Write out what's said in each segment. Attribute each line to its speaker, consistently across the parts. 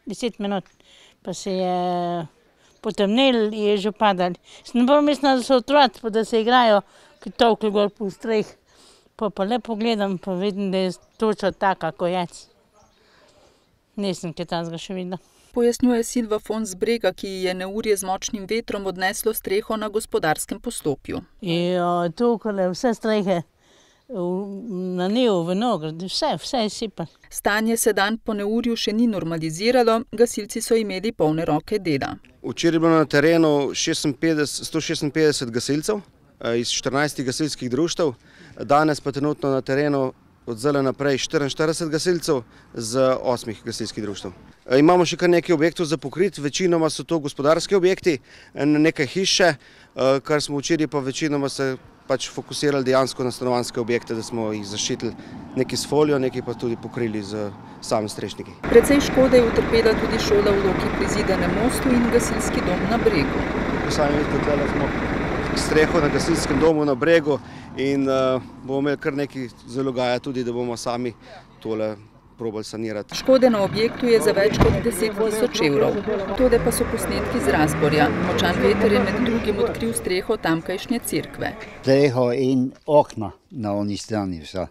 Speaker 1: 10 minut. Pa se je potemnil in je že padal. Sem pa mislila, da so otroci, pa da se igrajo, ki tolkli gor po streh. Pa le pogledam, pa vidim, da je toča taka, ko je. Nisem kaj takega še videla.
Speaker 2: Pojasnjuje Silva Fon z Brega, ki je neurje z močnim vetrom odneslo streho na Gospodarskem poslopju.
Speaker 1: Tukaj vse strehe, na njivu, vinograd, vse je sipalo.
Speaker 2: Stanje se dan po neurju še ni normaliziralo, gasilci so imeli polne roke dela.
Speaker 3: Včeraj je bilo na terenu 156 gasilcev iz 14 gasilskih društev, danes pa trenutno na terenu od zdaj naprej 44 gasilcev z 8 gasilskih društev. Imamo še kar nekaj objektov za pokrit, večinoma so to gospodarski objekti, nekaj hiše, kar smo včeraj pa večinoma se fokusirali dejansko na stanovanjske objekte, da smo jih zaščitili nekaj s folijo, nekaj pa tudi pokrili z sami strešniki.
Speaker 2: Precej škode je utrpela tudi šola v Loki pri Zidanem mostu in gasilski dom na Bregu.
Speaker 3: Sami vidite, tukaj smo streho na gasilskem domu na Bregu in bomo imeli kar nekaj zalogaja tudi, da bomo sami tole probali sanirati.
Speaker 2: Škode na objektu je za več kot 10 tisoč evrov. Tode pa so posnetki z Razborja. Močan veter je med drugim odkril streho tamkajšnje cerkve.
Speaker 4: Streho in okna na oni strani vsa.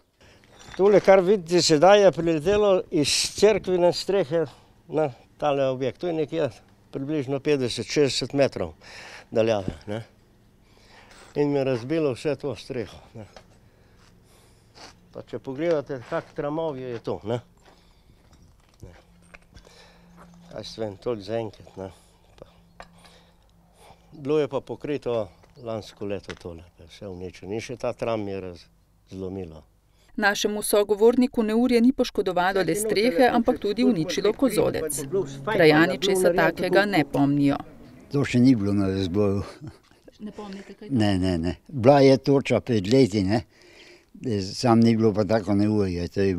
Speaker 5: Tole, kar vidite sedaj, je priletelo iz cerkvine strehe na tale objekt. To je nekje približno 50-60 metrov daljave. In mi je razbilo vse to streho. Pa če pogledate, kak tramovje je to. Kaj se vem, toliko zaenkrat. Bilo je pa pokrito lansko leto tole, vse uničeno. In še ta tram je razlomilo.
Speaker 2: Našemu sogovorniku neurje ni poškodovalo le strehe, ampak tudi uničilo kozolec. Krajani česa takega ne pomnijo.
Speaker 4: To še ni bilo na razboju.
Speaker 2: Ne pomnite kaj?
Speaker 4: Ne. Bila je toča pred leti, sam ni bilo pa tako neurje, to je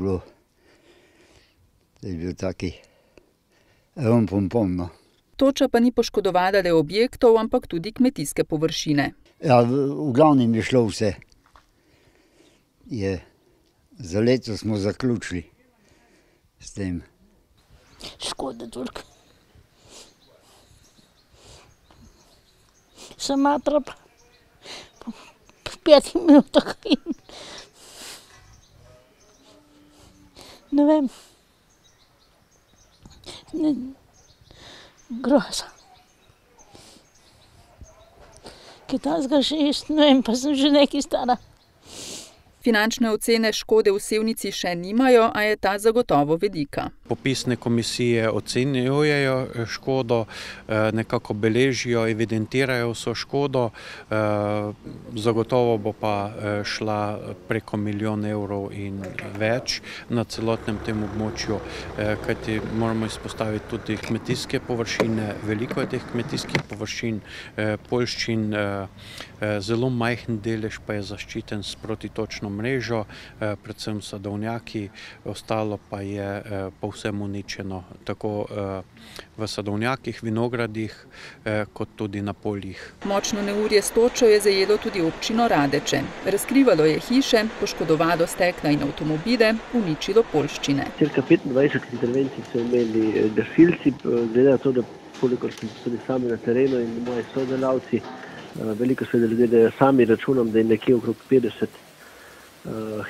Speaker 4: bil taki rom-pom-pom.
Speaker 2: Toča pa ni poškodovala le objektov, ampak tudi kmetijske površine.
Speaker 4: Ja, v glavnem je šlo vse. Za leto smo zaključili s tem.
Speaker 1: Škoda toliko. Sem matra po 5 minutah in ne vem, groza. Kaj takega še jest, ne vem, pa sem že nekaj stara.
Speaker 2: Finančne ocene škode v Sevnici še nimajo, a je ta zagotovo velika.
Speaker 6: Popisne komisije ocenjujejo škodo, nekako beležijo, evidentirajo vso škodo, zagotovo bo pa šla preko 1 milijon evrov in več na celotnem tem območju, kajti moramo izpostaviti tudi kmetijske površine, veliko je teh kmetijskih površin, poljščin, zelo majhen delež pa je zaščiten s protitočno mrežo, predvsem sadovnjaki, ostalo pa je povsem uničeno, tako v sadovnjakih, vinogradih, kot tudi na poljih.
Speaker 2: Močno neurje s točo je zajelo tudi občino Radeče. Razkrivalo je hiše, poškodovalo stekla in avtomobile, uničilo poljščine.
Speaker 7: Cirka 25 intervencij so imeli gasilci, glede na to, da kolikor smo tudi sami na terenu in moji sodelavci, veliko se ljudje, da sami računam, da je nekje okrog 50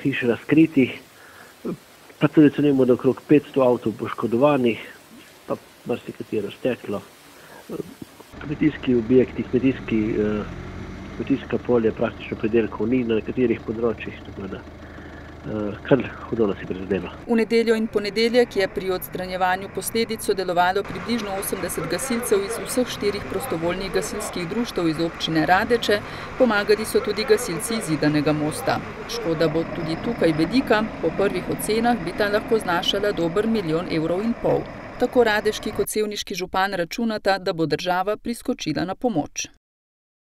Speaker 7: hiš razkritih, pa tudi cenimo, da okrog 500 avtov poškodovanih, pa marsikatero steklo. Kmetijski objekti, kmetijska polja praktično pridelkov ni na nekaterih področjih, tako da kar hudo nas je prizadelo.
Speaker 2: V nedeljo in ponedeljek je pri odstranjevanju posledic sodelovalo približno 80 gasilcev iz vseh 4 prostovoljnih gasilskih društev iz občine Radeče, pomagali so tudi gasilci iz Zidanega mosta. Škoda bo tudi tukaj velika, po prvih ocenah bi ta lahko znašala dober 1,5 milijona. Tako radeški kot sevniški župan računata, da bo država priskočila na pomoč.